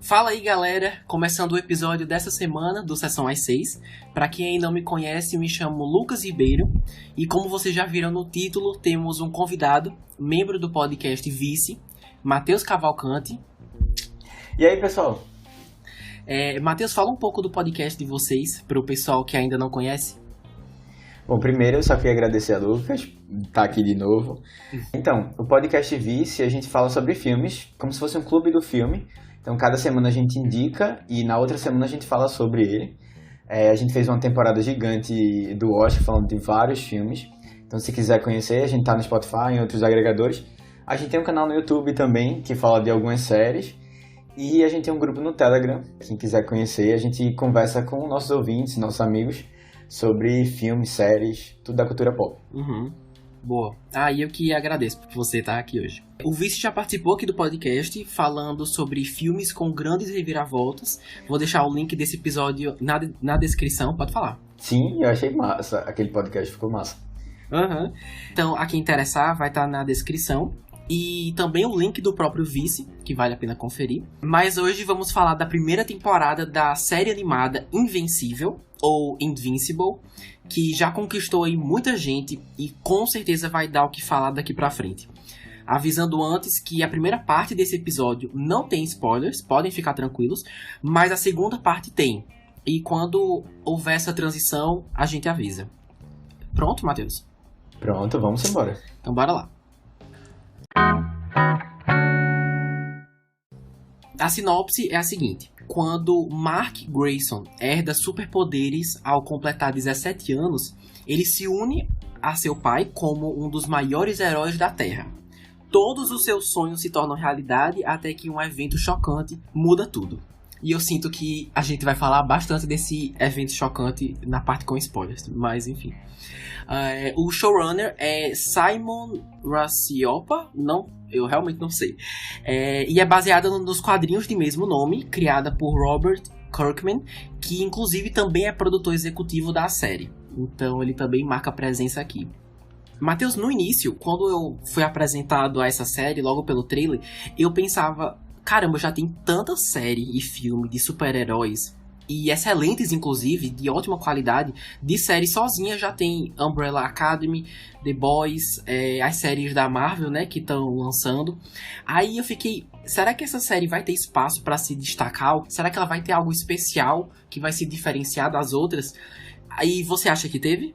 Fala aí, galera, começando o episódio dessa semana do Sessão às 6. Para quem ainda não me conhece, me chamo Lucas Ribeiro e como vocês já viram no título, temos um convidado, membro do podcast Vice, Matheus Cavalcante. E aí, pessoal? Matheus, fala um pouco do podcast de vocês para o pessoal que ainda não conhece. Bom, primeiro eu só queria agradecer a Lucas por estar aqui de novo. Então, o podcast Vice, a gente fala sobre filmes, como se fosse um clube do filme. Então, cada semana a gente indica e na outra semana a gente fala sobre ele. A gente fez uma temporada gigante do Oscar, falando de vários filmes. Então, se quiser conhecer, a gente tá no Spotify, em outros agregadores. A gente tem um canal no YouTube também, que fala de algumas séries. E a gente tem um grupo no Telegram. Quem quiser conhecer, a gente conversa com nossos ouvintes, nossos amigos, sobre filmes, séries, tudo da cultura pop. Boa. E eu que agradeço por você estar aqui hoje. O Vice já participou aqui do podcast falando sobre filmes com grandes reviravoltas. Vou deixar o link desse episódio na descrição, pode falar. Sim, eu achei massa. Aquele podcast ficou massa. Então, a quem interessar, vai estar na descrição. E também o link do próprio Vice, que vale a pena conferir. Mas hoje vamos falar da primeira temporada da série animada Invencível, ou Invincible, que já conquistou aí muita gente e com certeza vai dar o que falar daqui pra frente. Avisando antes que a primeira parte desse episódio não tem spoilers, podem ficar tranquilos, mas a segunda parte tem. E quando houver essa transição, a gente avisa. Pronto, Matheus? Pronto, vamos embora. Então bora lá. A sinopse é a seguinte: quando Mark Grayson herda superpoderes ao completar 17 anos, ele se une a seu pai como um dos maiores heróis da Terra. Todos os seus sonhos se tornam realidade até que um evento chocante muda tudo. E eu sinto que a gente vai falar bastante desse evento chocante na parte com spoilers, mas enfim. O showrunner é Simon Rasiopa, eu realmente não sei. E é baseada nos quadrinhos de mesmo nome, criada por Robert Kirkman, que inclusive também é produtor executivo da série. Então ele também marca presença aqui. Matheus, no início, quando eu fui apresentado a essa série, logo pelo trailer, eu pensava, caramba, já tem tanta série e filme de super-heróis, e excelentes, inclusive, de ótima qualidade, de série sozinha já tem Umbrella Academy, The Boys, as séries da Marvel, né, que estão lançando. Aí eu fiquei, será que essa série vai ter espaço para se destacar? Será que ela vai ter algo especial que vai se diferenciar das outras? Aí você acha que teve?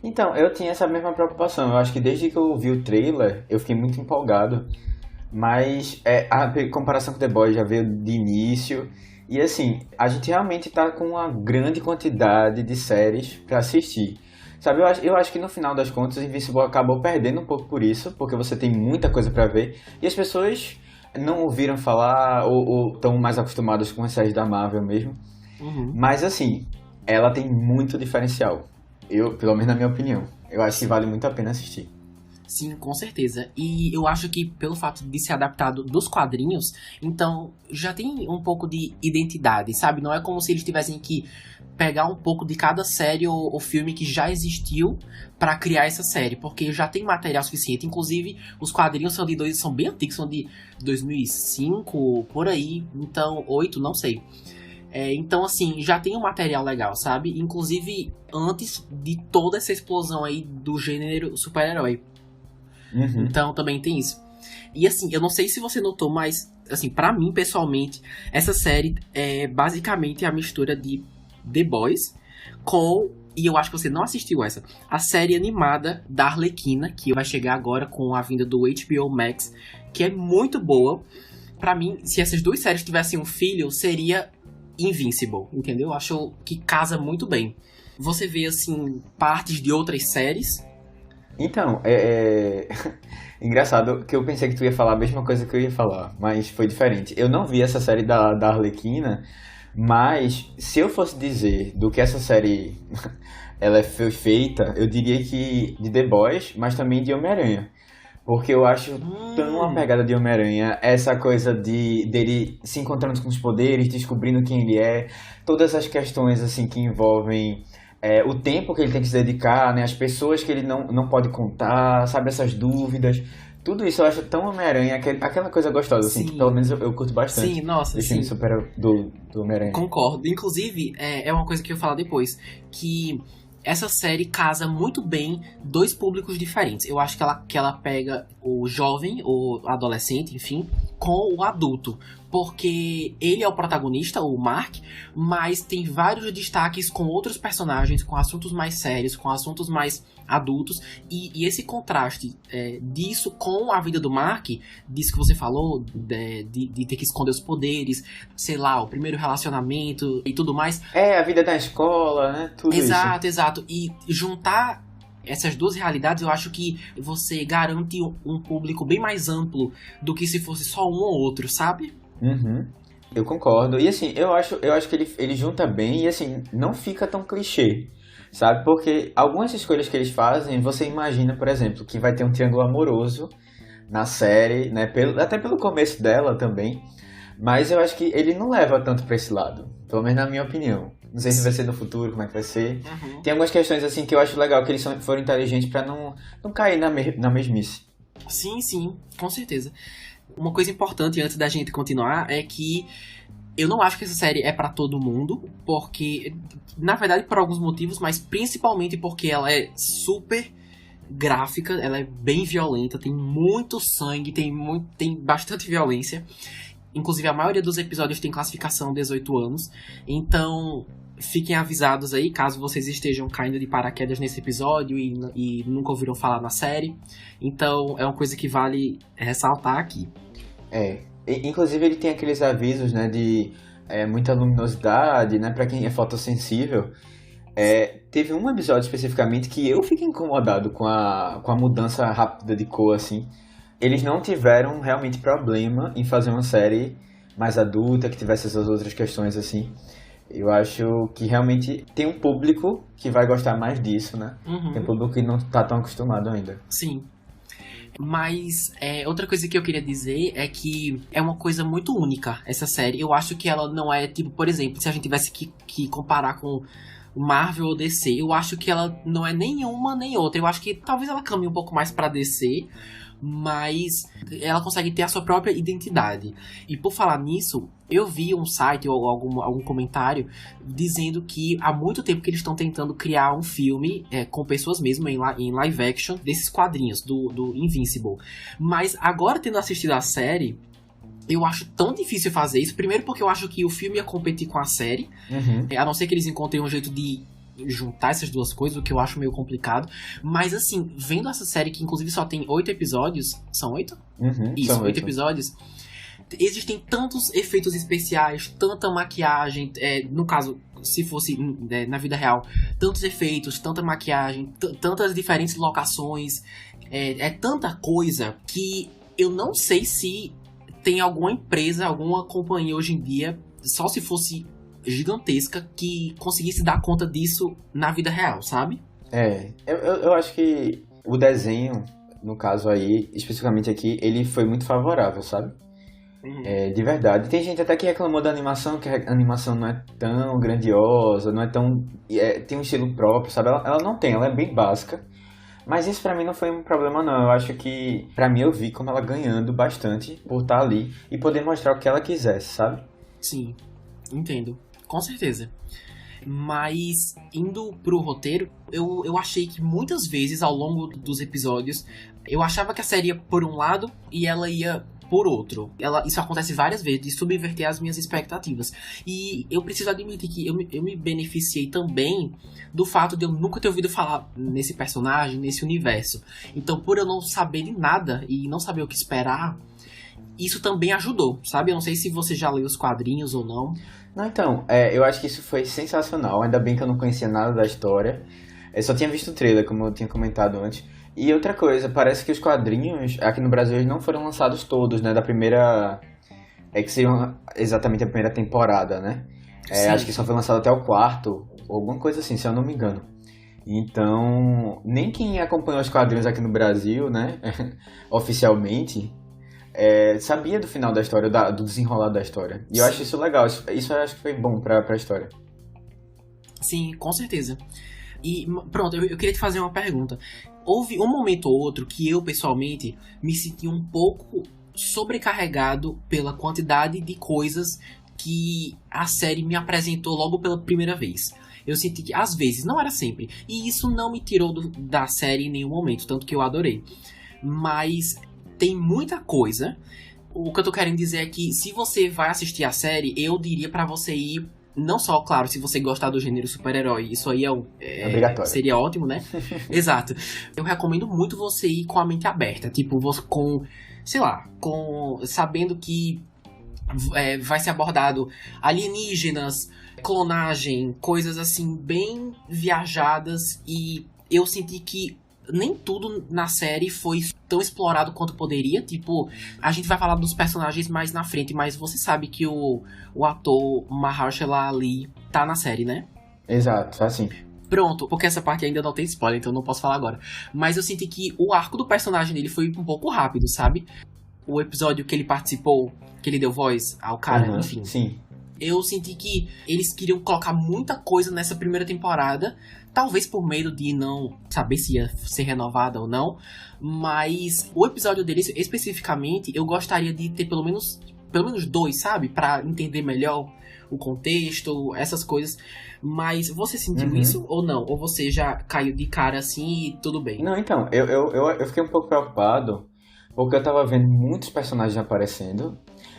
Então, eu tinha essa mesma preocupação. Eu acho que desde que eu vi o trailer, eu fiquei muito empolgado. Mas a comparação com The Boys já veio de início. E assim, a gente realmente tá com uma grande quantidade de séries pra assistir. Sabe, eu acho que no final das contas, Invincible acabou perdendo um pouco por isso, porque você tem muita coisa pra ver. E as pessoas não ouviram falar ou estão mais acostumadas com as séries da Marvel mesmo. Mas assim, ela tem muito diferencial. Pelo menos na minha opinião, eu acho que vale muito a pena assistir. Sim, com certeza. E eu acho que pelo fato de ser adaptado dos quadrinhos, então já tem um pouco de identidade, sabe? Não é como se eles tivessem que pegar um pouco de cada série ou filme que já existiu para criar essa série, porque já tem material suficiente. Inclusive, os quadrinhos são bem antigos, são de 2005, por aí, então 2008, não sei. Então, assim, já tem um material legal, sabe? Inclusive, antes de toda essa explosão aí do gênero super-herói. Então, também tem isso. E, assim, eu não sei se você notou, mas, assim, pra mim, pessoalmente, essa série é basicamente a mistura de The Boys com... E eu acho que você não assistiu essa. A série animada da Arlequina, que vai chegar agora com a vinda do HBO Max, que é muito boa. Pra mim, se essas duas séries tivessem um filho, seria Invincible, entendeu? Acho que casa muito bem. Você vê, assim, partes de outras séries. Então, engraçado que eu pensei que tu ia falar a mesma coisa que eu ia falar, mas foi diferente. Eu não vi essa série da Arlequina, mas se eu fosse dizer do que essa série ela foi feita, eu diria que de The Boys, mas também de Homem-Aranha. Porque eu acho tão uma pegada de Homem-Aranha, essa coisa dele se encontrando com os poderes, descobrindo quem ele é, todas as questões assim que envolvem o tempo que ele tem que se dedicar, né? As pessoas que ele não pode contar, sabe? Essas dúvidas. Tudo isso eu acho tão Homem-Aranha, aquela coisa gostosa, assim, que Sim. pelo menos eu curto bastante. Sim, nossa, Dos sim. filmes do Homem-Aranha. Concordo. Inclusive, é uma coisa que eu ia falar depois, que essa série casa muito bem dois públicos diferentes. Eu acho que ela pega o jovem, o adolescente, enfim, com o adulto. Porque ele é o protagonista, o Mark, mas tem vários destaques com outros personagens, com assuntos mais sérios, com assuntos mais adultos. E esse contraste disso com a vida do Mark, disso que você falou, de ter que esconder os poderes, sei lá, o primeiro relacionamento e tudo mais. A vida da escola, né? Tudo Exato, isso. exato. E juntar essas duas realidades, eu acho que você garante um público bem mais amplo do que se fosse só um ou outro, sabe? Uhum. Eu concordo. E assim, eu acho que ele junta bem e assim, não fica tão clichê, sabe? Porque algumas escolhas que eles fazem, você imagina, por exemplo, que vai ter um triângulo amoroso na série, né? Até pelo começo dela também. Mas eu acho que ele não leva tanto pra esse lado. Pelo menos na minha opinião. Não sei se vai ser no futuro, como é que vai ser. Uhum. Tem algumas questões assim que eu acho legal que eles foram inteligentes pra não cair na mesmice. Sim, sim, com certeza. Uma coisa importante antes da gente continuar é que eu não acho que essa série é pra todo mundo, porque, na verdade, por alguns motivos, mas principalmente porque ela é super gráfica, ela é bem violenta, tem muito sangue, tem bastante violência. Inclusive, a maioria dos episódios tem classificação 18 anos. Então, fiquem avisados aí, caso vocês estejam caindo de paraquedas nesse episódio e nunca ouviram falar na série. Então, é uma coisa que vale ressaltar aqui. Inclusive ele tem aqueles avisos, né, de muita luminosidade, né, pra quem é fotossensível. Teve um episódio especificamente que eu fiquei incomodado com a mudança rápida de cor, assim. Eles não tiveram realmente problema em fazer uma série mais adulta, que tivesse essas outras questões, assim. Eu acho que realmente tem um público que vai gostar mais disso, né? Uhum. Tem um público que não tá tão acostumado ainda. Sim. Mas outra coisa que eu queria dizer é que é uma coisa muito única essa série. Eu acho que ela não é, tipo, por exemplo, se a gente tivesse que comparar com Marvel ou DC, eu acho que ela não é nenhuma nem outra. Eu acho que talvez ela caminhe um pouco mais pra DC, mas ela consegue ter a sua própria identidade. E por falar nisso, eu vi um site ou algum comentário dizendo que há muito tempo que eles estão tentando criar um filme com pessoas mesmo em live action desses quadrinhos do Invincible. Mas agora, tendo assistido a série, eu acho tão difícil fazer isso. Primeiro porque eu acho que o filme ia competir com a série, a não ser que eles encontrem um jeito de juntar essas duas coisas, o que eu acho meio complicado. Mas assim, vendo essa série que inclusive só tem 8 episódios. São 8? Isso, são 8 episódios. Existem tantos efeitos especiais, tanta maquiagem, no caso, se fosse na vida real, tantos efeitos, tanta maquiagem, tantas diferentes locações, tanta coisa que eu não sei se tem alguma empresa, alguma companhia hoje em dia, só se fosse gigantesca, que conseguisse dar conta disso na vida real, sabe? Eu acho que o desenho, no caso aí, especificamente aqui, ele foi muito favorável, sabe? De verdade. Tem gente até que reclamou da animação, que a animação não é tão grandiosa, não é tão... tem um estilo próprio, sabe? Ela não tem, ela é bem básica. Mas isso pra mim não foi um problema, não. Eu acho que, pra mim, eu vi como ela ganhando bastante por estar ali e poder mostrar o que ela quisesse, sabe? Sim, entendo. Com certeza. Mas, indo pro roteiro, eu achei que muitas vezes, ao longo dos episódios, eu achava que a série ia por um lado e ela ia por outro. Isso acontece várias vezes, de subverter as minhas expectativas. E eu preciso admitir que eu me beneficiei também do fato de eu nunca ter ouvido falar nesse personagem, nesse universo. Então, por eu não saber de nada e não saber o que esperar, isso também ajudou, sabe? Eu não sei se você já leu os quadrinhos ou não. Não, então, eu acho que isso foi sensacional. Ainda bem que eu não conhecia nada da história. Eu só tinha visto o trailer, como eu tinha comentado antes. E outra coisa, parece que os quadrinhos aqui no Brasil eles não foram lançados todos, né? Da primeira... que seriam exatamente a primeira temporada, né? Acho que só foi lançado até o quarto, ou alguma coisa assim, se eu não me engano. Então, nem quem acompanhou os quadrinhos aqui no Brasil, né? Oficialmente... sabia do final da história, do desenrolar da história. E eu acho isso legal, isso eu acho que foi bom pra história. Sim, com certeza. E pronto, eu queria te fazer uma pergunta. Houve um momento ou outro que eu, pessoalmente, me senti um pouco sobrecarregado pela quantidade de coisas que a série me apresentou logo pela primeira vez. Eu senti que, às vezes, não era sempre. E isso não me tirou da série em nenhum momento, tanto que eu adorei. Mas tem muita coisa. O que eu tô querendo dizer é que, se você vai assistir a série, eu diria pra você ir. Não só, claro, se você gostar do gênero super-herói, isso aí Obrigatório. seria ótimo, né? Exato. Eu recomendo muito você ir com a mente aberta, tipo, com, sei lá, sabendo que vai ser abordado alienígenas, clonagem, coisas assim, bem viajadas, e eu senti que nem tudo na série foi tão explorado quanto poderia. Tipo, a gente vai falar dos personagens mais na frente, mas você sabe que o ator Mahershala Ali tá na série, né? Exato, assim. Pronto, porque essa parte ainda não tem spoiler, então não posso falar agora. Mas eu senti que o arco do personagem dele foi um pouco rápido, sabe? O episódio que ele participou, que ele deu voz ao cara, enfim. Sim. Eu senti que eles queriam colocar muita coisa nessa primeira temporada, talvez por medo de não saber se ia ser renovada ou não, mas o episódio deles, especificamente, eu gostaria de ter pelo menos 2, sabe? Pra entender melhor o contexto, essas coisas. Mas você sentiu isso ou não? Ou você já caiu de cara assim e tudo bem? Não, então, eu fiquei um pouco preocupado porque eu tava vendo muitos personagens aparecendo,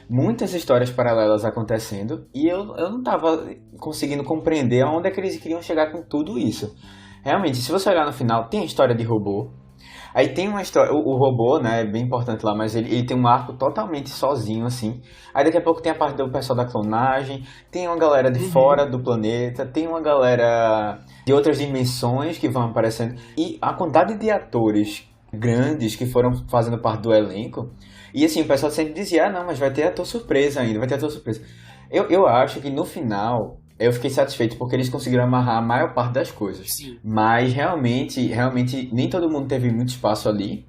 muitas histórias paralelas acontecendo, e eu não tava conseguindo compreender aonde é que eles queriam chegar com tudo isso. Realmente, se você olhar no final, tem a história de robô. Aí tem uma história, o robô, né, é bem importante lá, mas ele tem um arco totalmente sozinho, assim. Aí daqui a pouco tem a parte do pessoal da clonagem, tem uma galera de fora do planeta, tem uma galera de outras dimensões que vão aparecendo. E a quantidade de atores grandes que foram fazendo parte do elenco. E assim, o pessoal sempre dizia, não, mas vai ter ator surpresa ainda, vai ter ator surpresa. Eu acho que no final, eu fiquei satisfeito porque eles conseguiram amarrar a maior parte das coisas. Sim. Mas realmente, nem todo mundo teve muito espaço ali.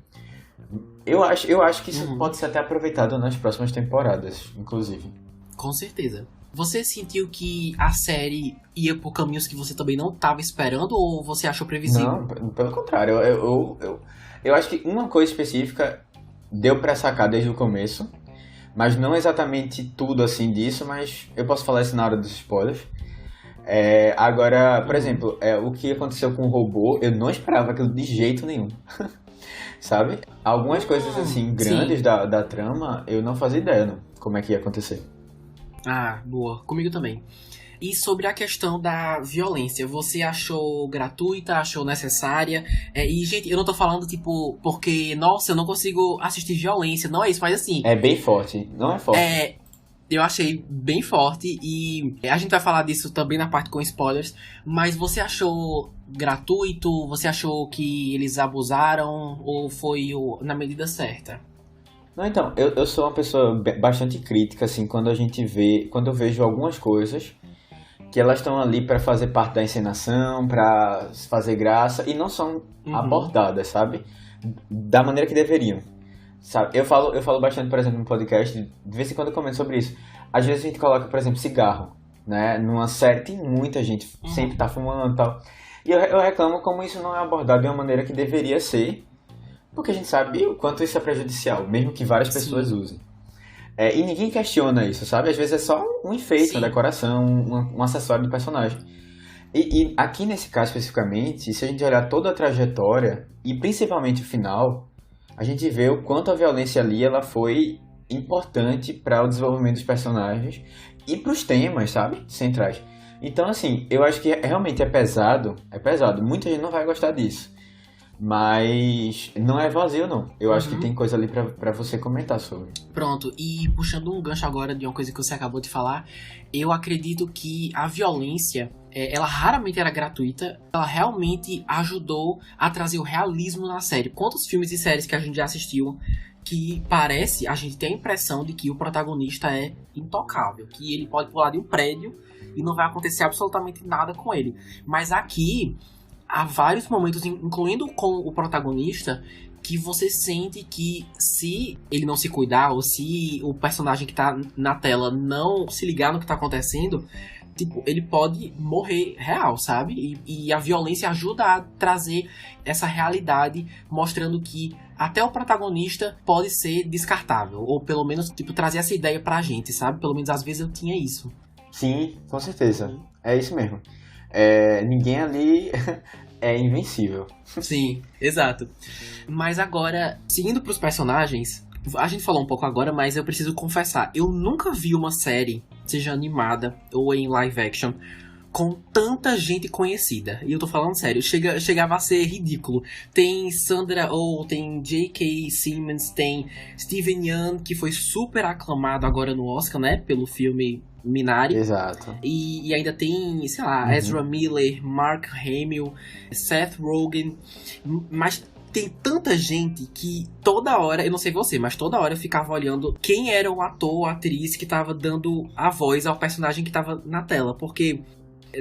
Eu acho que isso pode ser até aproveitado nas próximas temporadas, inclusive. Com certeza. Você sentiu que a série ia por caminhos que você também não estava esperando, ou você achou previsível? Não, pelo contrário. Eu acho que uma coisa específica deu pra sacar desde o começo, mas não exatamente tudo assim disso, mas eu posso falar isso na hora dos spoilers. Agora, por exemplo, o que aconteceu com o robô, eu não esperava aquilo de jeito nenhum. Sabe? Algumas coisas assim, grandes da trama, eu não fazia ideia, não, como é que ia acontecer. Ah, boa. Comigo também. E sobre a questão da violência, você achou gratuita, achou necessária? E, gente, eu não tô falando, tipo, porque, nossa, eu não consigo assistir violência, não é isso, mas assim... É bem forte, não é forte. Eu achei bem forte e a gente vai falar disso também na parte com spoilers, mas você achou gratuito? Você achou que eles abusaram ou foi na medida certa? Não, então, eu sou uma pessoa bastante crítica, assim, quando eu vejo algumas coisas que elas estão ali para fazer parte da encenação, para fazer graça, e não são abordadas, sabe? Da maneira que deveriam. Sabe? Eu falo bastante, por exemplo, no podcast, de vez em quando eu comento sobre isso. Às vezes a gente coloca, por exemplo, cigarro, né? Numa série tem muita gente sempre tá fumando e tal. E eu reclamo como isso não é abordado de uma maneira que deveria ser, porque a gente sabe o quanto isso é prejudicial, mesmo que várias pessoas usem. E ninguém questiona isso, sabe? Às vezes é só um enfeite, uma decoração, um acessório do personagem. E aqui nesse caso especificamente, se a gente olhar toda a trajetória, e principalmente o final, a gente vê o quanto a violência ali ela foi importante para o desenvolvimento dos personagens e para os temas, sabe? Centrais. Então, assim, eu acho que realmente é pesado. Muita gente não vai gostar disso. Mas não é vazio, não. Eu acho que tem coisa ali pra você comentar sobre. Pronto, e puxando um gancho agora de uma coisa que você acabou de falar, eu acredito que a violência, ela raramente era gratuita, ela realmente ajudou a trazer o realismo na série. Quantos filmes e séries que a gente já assistiu que a gente tem a impressão de que o protagonista é intocável, que ele pode pular de um prédio e não vai acontecer absolutamente nada com ele. Mas aqui há vários momentos, incluindo com o protagonista, que você sente que se ele não se cuidar, ou se o personagem que tá na tela não se ligar no que tá acontecendo, tipo, ele pode morrer real, sabe? E a violência ajuda a trazer essa realidade, mostrando que até o protagonista pode ser descartável. Ou pelo menos, tipo, trazer essa ideia pra gente, sabe? Pelo menos às vezes eu tinha isso. Sim, com certeza. É isso mesmo. Ninguém ali é invencível. Sim, exato. Mas agora, seguindo pros personagens, a gente falou um pouco agora, mas eu preciso confessar, eu nunca vi uma série, seja animada ou em live action, com tanta gente conhecida. E eu tô falando sério, chegava a ser ridículo. Tem Sandra Oh, tem J.K. Simmons, tem Steven Yeun, que foi super aclamado agora no Oscar, né, pelo filme Minari. Exato. E ainda tem, sei lá, Ezra Miller, Mark Hamill, Seth Rogen, mas tem tanta gente que toda hora, eu não sei você, mas toda hora eu ficava olhando quem era o ator ou atriz que tava dando a voz ao personagem que tava na tela, porque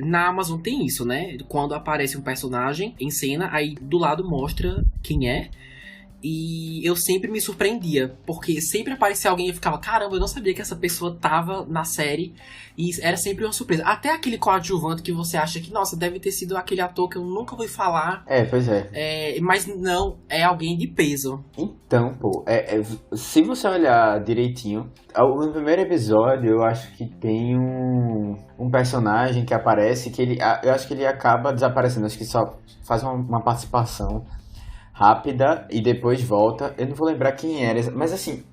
na Amazon tem isso, né? Quando aparece um personagem em cena, aí do lado mostra quem é. E eu sempre me surpreendia, porque sempre aparecia alguém e eu ficava, caramba, eu não sabia que essa pessoa tava na série. E era sempre uma surpresa. Até aquele coadjuvante que você acha que, nossa, deve ter sido aquele ator que eu nunca ouvi falar. Pois é. Mas não, é alguém de peso. Então, pô, se você olhar direitinho, no primeiro episódio eu acho que tem um personagem que aparece que eu acho que ele acaba desaparecendo, acho que só faz uma participação rápida e depois volta. Eu não vou lembrar quem era, mas assim,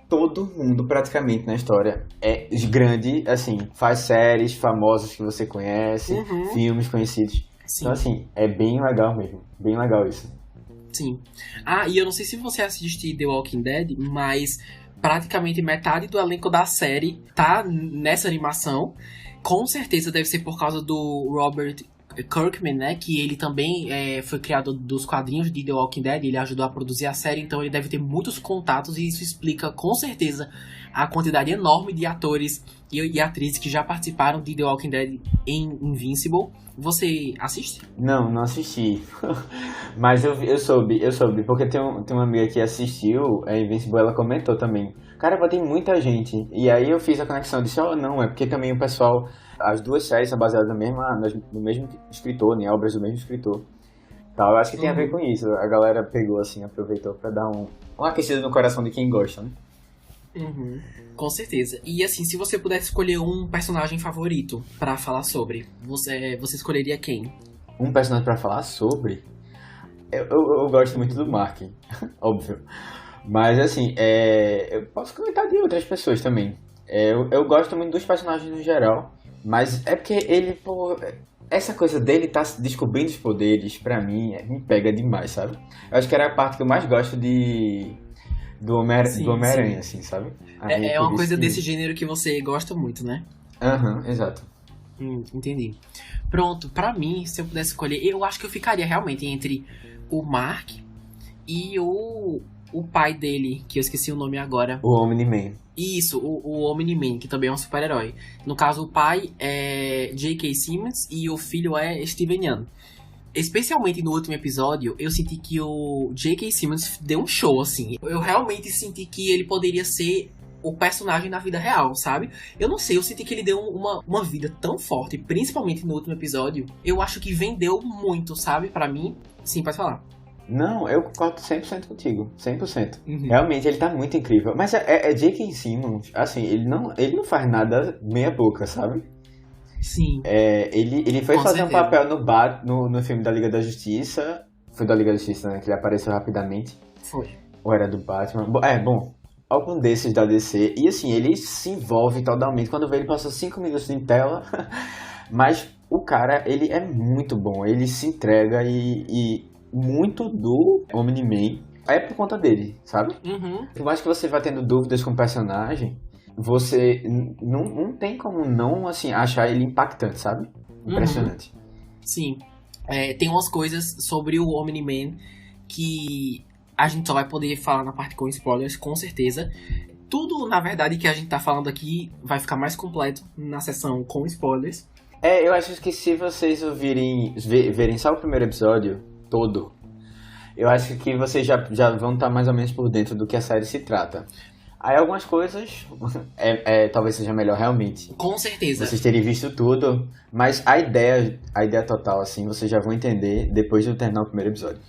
todo mundo praticamente na história é grande, assim, faz séries famosas que você conhece, filmes conhecidos. Sim. Então assim, é bem legal mesmo, bem legal isso. Sim. E eu não sei se você assiste The Walking Dead, mas praticamente metade do elenco da série tá nessa animação. Com certeza deve ser por causa do Robert Kirkman, né, que ele também foi criador dos quadrinhos de The Walking Dead, ele ajudou a produzir a série, então ele deve ter muitos contatos e isso explica com certeza a quantidade enorme de atores e atrizes que já participaram de The Walking Dead em Invincible. Você assiste? Não assisti. Mas eu soube, porque tem uma amiga que assistiu a Invincible, ela comentou também. Caramba, tem muita gente. E aí eu fiz a conexão, disse, não, é porque também o pessoal, as duas séries são baseadas no mesmo escritor, em obras do mesmo escritor. Então, eu acho que tem a ver com isso. A galera pegou assim, aproveitou pra dar uma aquecida no coração de quem gosta, né? Com certeza. E assim, se você pudesse escolher um personagem favorito pra falar sobre, você escolheria quem? Um personagem pra falar sobre? Eu gosto muito do Mark, óbvio. Mas assim, eu posso comentar de outras pessoas também. Eu gosto muito dos personagens no geral, mas é porque ele, pô, essa coisa dele tá descobrindo os poderes, pra mim, me pega demais, sabe? Eu acho que era a parte que eu mais gosto do Homem-Aranha, assim, sabe? É uma coisa desse gênero que você gosta muito, né? Exato. Entendi. Pronto, pra mim, se eu pudesse escolher, eu acho que eu ficaria realmente entre o Mark e o pai dele, que eu esqueci o nome agora. O Omni-Man. Isso, o Omni-Man, que também é um super-herói. No caso, o pai é J.K. Simmons e o filho é Steven Yeun. Especialmente no último episódio, eu senti que o J.K. Simmons deu um show, assim. Eu realmente senti que ele poderia ser o personagem na vida real, sabe? Eu não sei, eu senti que ele deu uma vida tão forte, principalmente no último episódio. Eu acho que vendeu muito, sabe? Pra mim, sim, pode falar. Não, eu concordo 100% contigo, 100%. Realmente, ele tá muito incrível. Mas é J.K. Simmons, assim, ele não faz nada meia boca, sabe? Sim. Ele foi Com fazer certeza. um papel no filme da Liga da Justiça. Foi da Liga da Justiça, né? Que ele apareceu rapidamente. Foi. Ou era do Batman. Bom, algum desses da DC. E assim, ele se envolve totalmente. Quando vê, ele passa 5 minutos em tela. Mas o cara, ele é muito bom. Ele se entrega e muito do Omni-Man é por conta dele, sabe? Por mais que você vá tendo dúvidas com o personagem, você não tem como não, assim, achar ele impactante, sabe? Impressionante. Sim. Tem umas coisas sobre o Omni-Man que a gente só vai poder falar na parte com spoilers, com certeza. Tudo, na verdade, que a gente tá falando aqui vai ficar mais completo na sessão com spoilers. Eu acho que se vocês verem só o primeiro episódio todo, eu acho que vocês já vão estar mais ou menos por dentro do que a série se trata. Aí algumas coisas talvez seja melhor realmente Com certeza. vocês terem visto tudo, mas a ideia total, assim, vocês já vão entender depois de eu terminar o primeiro episódio.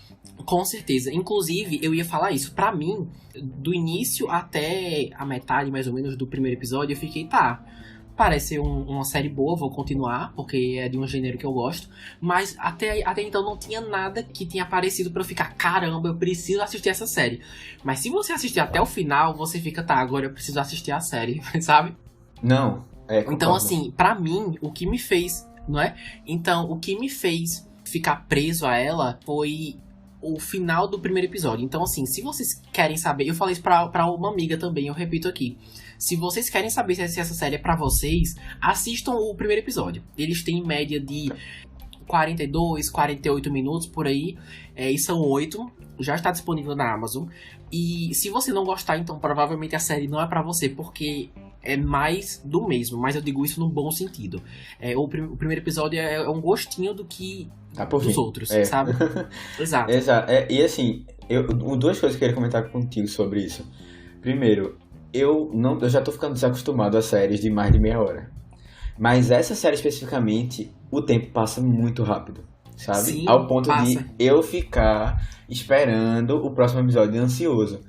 Com certeza. Inclusive, eu ia falar isso. Pra mim, do início até a metade, mais ou menos, do primeiro episódio, eu fiquei, tá, parece ser uma série boa, vou continuar, porque é de um gênero que eu gosto. Mas até então não tinha nada que tinha aparecido pra eu ficar, caramba, eu preciso assistir essa série. Mas se você assistir até o final, você fica, tá, agora eu preciso assistir a série, sabe? Não, concordo. Então, assim, pra mim, o que me fez, não é? Então, o que me fez ficar preso a ela foi o final do primeiro episódio. Então, assim, se vocês querem saber... Eu falei isso pra uma amiga também, eu repito aqui. Se vocês querem saber se essa série é pra vocês, assistam o primeiro episódio. Eles têm média de 42, 48 minutos, por aí. E são 8. Já está disponível na Amazon. E se você não gostar, então provavelmente a série não é pra você, porque é mais do mesmo. Mas eu digo isso num bom sentido. O primeiro episódio é um gostinho do que dos outros, sabe? Exato. Exato. E assim, duas coisas que eu queria comentar contigo sobre isso. Primeiro, eu já tô ficando desacostumado a séries de mais de meia hora. Mas essa série especificamente, o tempo passa muito rápido, sabe? Sim, ao ponto passa. de eu ficar esperando o próximo episódio ansioso.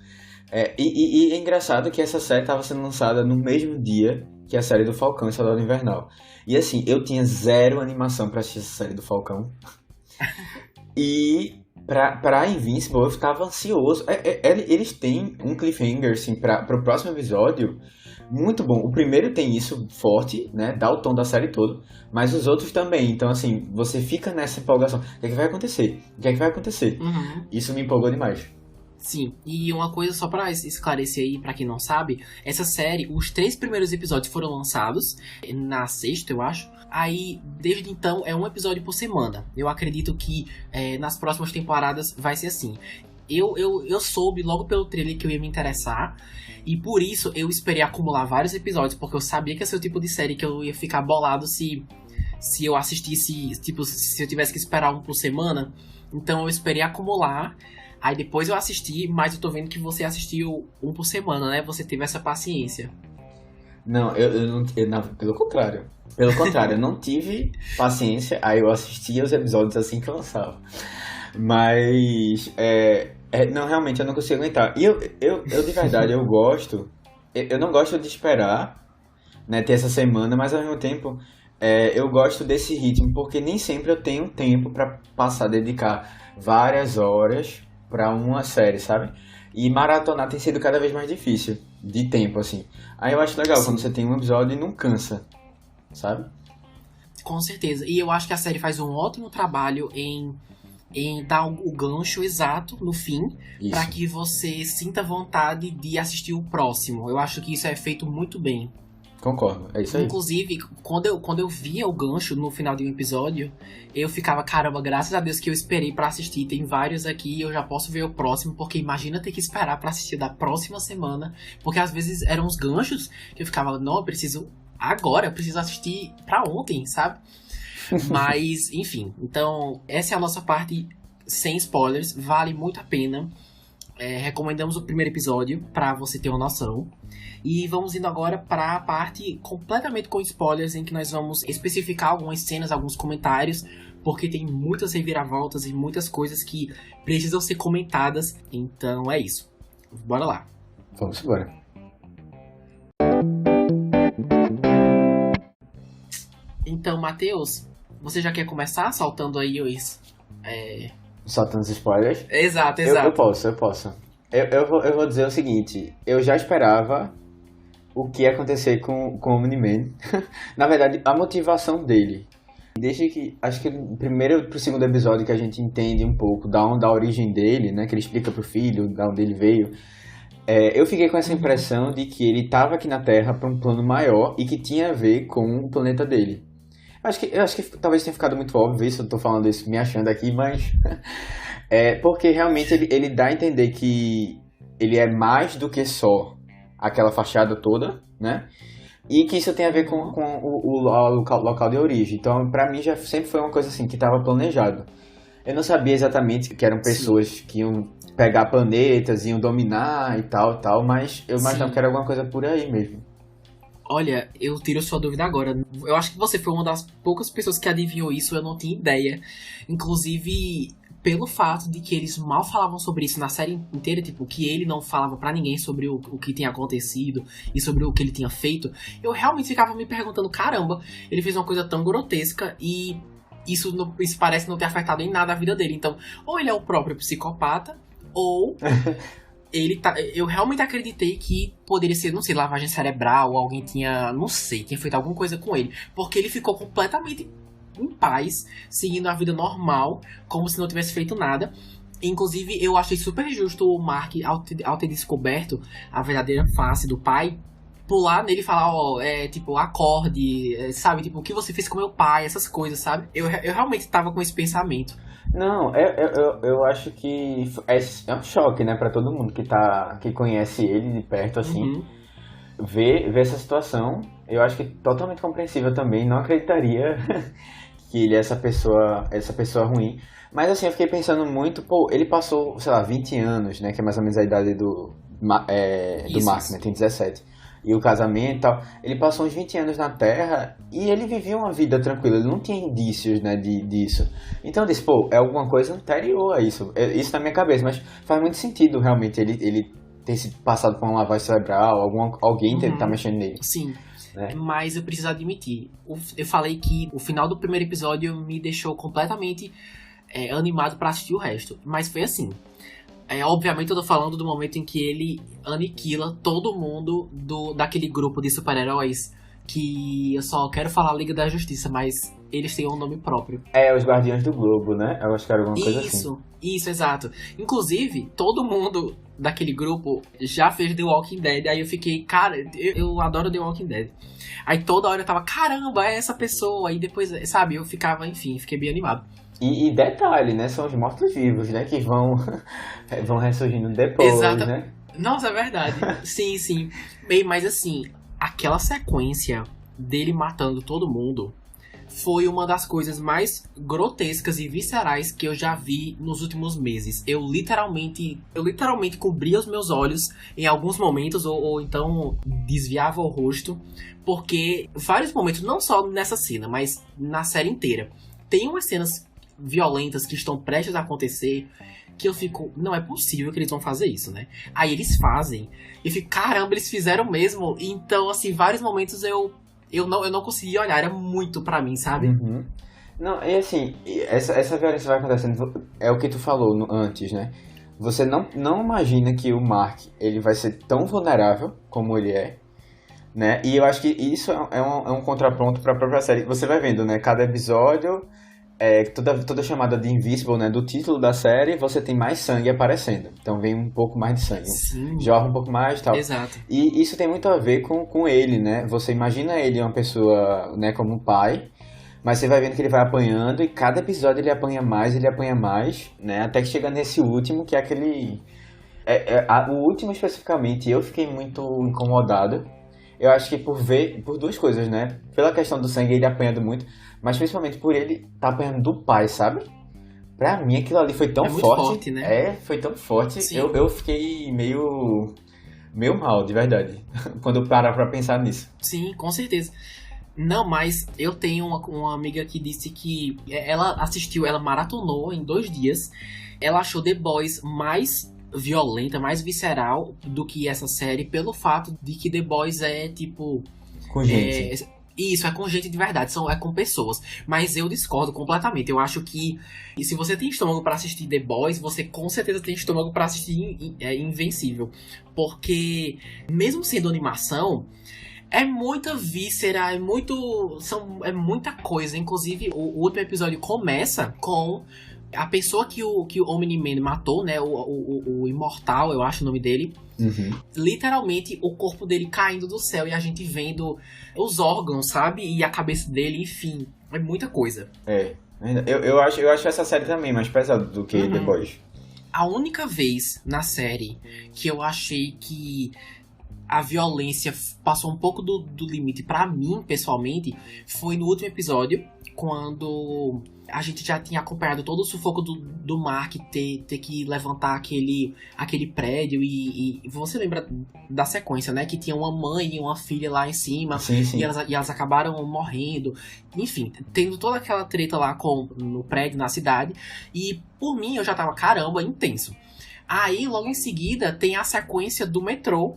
E é engraçado que essa série estava sendo lançada no mesmo dia que a série do Falcão e Soldado Invernal. E assim, eu tinha zero animação pra assistir essa série do Falcão. E pra Invincible eu ficava ansioso. Eles têm um cliffhanger, assim, pro próximo episódio muito bom. O primeiro tem isso forte, né? Dá o tom da série toda. Mas os outros também. Então, assim, você fica nessa empolgação. O que é que vai acontecer? O que é que vai acontecer? Uhum. Isso me empolgou demais. Sim, e uma coisa só pra esclarecer aí, pra quem não sabe, essa série, os 3 primeiros episódios foram lançados na sexta, eu acho. Aí, desde então, é um episódio por semana. Eu acredito que nas próximas temporadas vai ser assim. Eu soube logo pelo trailer que eu ia me interessar, e por isso eu esperei acumular vários episódios, porque eu sabia que esse é o tipo de série que eu ia ficar bolado se eu assistisse, tipo, se eu tivesse que esperar um por semana. Então eu esperei acumular. Aí depois eu assisti, mas eu tô vendo que você assistiu um por semana, né? Você teve essa paciência. Não, pelo contrário. Pelo contrário, eu não tive paciência, aí eu assistia os episódios assim que eu lançava. Mas, não, realmente, eu não consigo aguentar. E eu de verdade, eu gosto... Eu não gosto de esperar, né, ter essa semana, mas ao mesmo tempo, eu gosto desse ritmo, porque nem sempre eu tenho tempo pra passar, dedicar várias horas pra uma série, sabe? E maratonar tem sido cada vez mais difícil, de tempo, assim. Aí eu acho legal Sim. quando você tem um episódio e não cansa, sabe? Com certeza. E eu acho que a série faz um ótimo trabalho em dar o gancho exato no fim, Isso. pra que você sinta vontade de assistir o próximo. Eu acho que isso é feito muito bem. Concordo, é isso aí. Inclusive, quando eu via o gancho no final de um episódio, eu ficava, caramba, graças a Deus que eu esperei pra assistir. Tem vários aqui, eu já posso ver o próximo, porque imagina ter que esperar pra assistir da próxima semana. Porque às vezes eram uns ganchos que eu ficava, não, eu preciso agora, eu preciso assistir pra ontem, sabe? Mas, enfim, então essa é a nossa parte sem spoilers, vale muito a pena. Recomendamos o primeiro episódio pra você ter uma noção. E vamos indo agora para a parte completamente com spoilers, em que nós vamos especificar algumas cenas, alguns comentários, porque tem muitas reviravoltas e muitas coisas que precisam ser comentadas. Então é isso. Bora lá. Vamos embora. Então, Matheus, você já quer começar soltando aí os... Soltando os spoilers? Exato. Eu posso. Eu vou dizer o seguinte, eu já esperava o que ia acontecer com o Omni-Man. Na verdade, a motivação dele. Desde que, acho que do primeiro pro segundo episódio que a gente entende um pouco da origem dele, né, que ele explica pro filho, da onde ele veio, eu fiquei com essa impressão de que ele estava aqui na Terra para um plano maior e que tinha a ver com o planeta dele. Eu acho que talvez tenha ficado muito óbvio isso, eu tô falando isso me achando aqui, mas... porque realmente ele dá a entender que ele é mais do que só aquela fachada toda, né? E que isso tem a ver com o local de origem. Então, pra mim, já sempre foi uma coisa assim, que estava planejado. Eu não sabia exatamente que eram pessoas que iam pegar planetas, iam dominar e tal, mas eu imaginava Sim. que era alguma coisa por aí mesmo. Olha, eu tiro sua dúvida agora. Eu acho que você foi uma das poucas pessoas que adivinhou isso, eu não tinha ideia. Inclusive, pelo fato de que eles mal falavam sobre isso na série inteira, tipo, que ele não falava pra ninguém sobre o que tinha acontecido e sobre o que ele tinha feito, eu realmente ficava me perguntando, caramba, ele fez uma coisa tão grotesca e isso parece não ter afetado em nada a vida dele. Então, ou ele é o próprio psicopata, ou ele tá. Eu realmente acreditei que poderia ser, não sei, lavagem cerebral, ou alguém tinha, não sei, tinha feito alguma coisa com ele. Porque ele ficou completamente em paz, seguindo a vida normal, como se não tivesse feito nada. Inclusive, eu achei super justo o Mark, ao ter descoberto a verdadeira face do pai, pular nele e falar, ó, tipo, acorde, sabe? Tipo, o que você fez com meu pai, essas coisas, sabe? Eu realmente tava com esse pensamento. Não, eu acho que é um choque, né, pra todo mundo que conhece ele de perto, assim, Uhum. ver essa situação. Eu acho que totalmente compreensível também. Não acreditaria que ele é essa pessoa ruim. Mas assim, eu fiquei pensando muito, pô, ele passou, sei lá, 20 anos, né, que é mais ou menos a idade do Isso, Mark, né, isso. tem 17. E o casamento e tal, ele passou uns 20 anos na Terra e ele vivia uma vida tranquila, ele não tinha indícios, né, disso. Então eu disse, pô, é alguma coisa anterior a isso. É isso na minha cabeça, mas faz muito sentido realmente ele ter se passado por uma lavagem cerebral, alguém ter tá Uhum. mexendo nele, Sim. né? Mas eu preciso admitir, eu falei que o final do primeiro episódio me deixou completamente animado pra assistir o resto. Mas foi assim. Obviamente eu tô falando do momento em que ele aniquila todo mundo daquele grupo de super-heróis que eu só quero falar Liga da Justiça, mas eles têm um nome próprio. É, os Guardiões do Globo, né? Eu acho que era alguma coisa assim. Isso, exato. Inclusive, todo mundo daquele grupo já fez The Walking Dead. Aí eu fiquei, cara, eu adoro The Walking Dead. Aí toda hora eu tava, caramba, é essa pessoa. Aí depois, sabe, eu ficava, enfim, fiquei bem animado. E detalhe, né? São os mortos-vivos, né? Que vão, vão ressurgindo depois, Exata. né? Nossa, é verdade. Sim, sim. Bem, mas assim, aquela sequência dele matando todo mundo foi uma das coisas mais grotescas e viscerais que eu já vi nos últimos meses. Eu literalmente cobria os meus olhos em alguns momentos, ou então desviava o rosto, porque vários momentos, não só nessa cena, mas na série inteira, tem umas cenas violentas que estão prestes a acontecer que eu fico, não é possível que eles vão fazer isso, né? Aí eles fazem, e eu fico, caramba, eles fizeram mesmo. Então, assim, vários momentos eu não conseguia olhar, era muito pra mim, sabe? Uhum. Não, e assim, essa violência vai acontecendo, é o que tu falou antes, né? Você não imagina que o Mark, ele vai ser tão vulnerável como ele é, né? E eu acho que isso é um contraponto para a própria série. Você vai vendo, né? Cada episódio, toda chamada de Invisible, né? Do título da série, você tem mais sangue aparecendo. Então vem um pouco mais de sangue. Sim, Jorra um pouco mais e tal. exato. E isso tem muito a ver com ele, né? Você imagina ele uma pessoa, né, como um pai, mas você vai vendo que ele vai apanhando e cada episódio ele apanha mais, né? Até que chega nesse último, que é aquele... o último especificamente, eu fiquei muito incomodado. Eu acho que por duas coisas, né? Pela questão do sangue, ele apanhando muito, mas principalmente por ele tá apanhando do pai, sabe? Pra mim aquilo ali foi tão É muito forte. forte, né? Foi tão forte. Sim, Eu fiquei meio mal, de verdade. Quando eu parar pra pensar nisso. sim, com certeza. Não, mas eu tenho uma amiga que disse que ela assistiu, ela maratonou em 2 dias. Ela achou The Boys mais violenta, mais visceral do que essa série, pelo fato de que The Boys é tipo. Com É, gente. isso, é com gente de verdade, é com pessoas. Mas eu discordo completamente. Eu acho que se você tem estômago pra assistir The Boys, você com certeza tem estômago pra assistir Invencível. Porque, mesmo sendo animação, é muita víscera, é muita coisa. Inclusive, o último episódio começa com a pessoa que o Omni-Man matou, né? O Imortal, eu acho o nome dele. Uhum. Literalmente, o corpo dele caindo do céu e a gente vendo os órgãos, sabe? E a cabeça dele, enfim. É muita coisa. Eu acho essa série também mais pesada do que The Uhum. Boys. A única vez na série que eu achei que a violência passou um pouco do limite pra mim, pessoalmente, foi no último episódio, quando a gente já tinha acompanhado todo o sufoco do Mark ter que levantar aquele prédio e você lembra da sequência, né? Que tinha uma mãe e uma filha lá em cima. Sim, sim. E elas acabaram morrendo. Enfim, tendo toda aquela treta lá no prédio, na cidade. E por mim, eu já tava, caramba, intenso. Aí, logo em seguida, tem a sequência do metrô,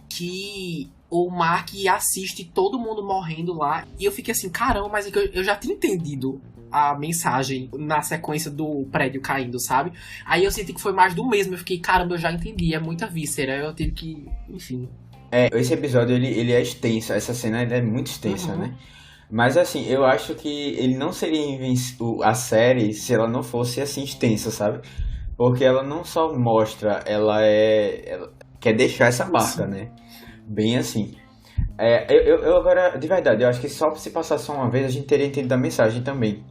que o Mark assiste todo mundo morrendo lá. E eu fiquei assim, caramba, mas é que eu já tinha entendido a mensagem na sequência do prédio caindo, sabe? Aí eu senti que foi mais do mesmo. Eu fiquei, caramba, eu já entendi, é muita víscera. Eu tive que, enfim. Esse episódio, ele é extenso. Essa cena é muito extensa, né? Mas assim, eu acho que ele não seria a série se ela não fosse assim extensa, sabe? Porque ela não só mostra, ela quer deixar essa marca, né? Bem assim. Eu agora, de verdade, eu acho que só se passar só uma vez a gente teria entendido a mensagem também.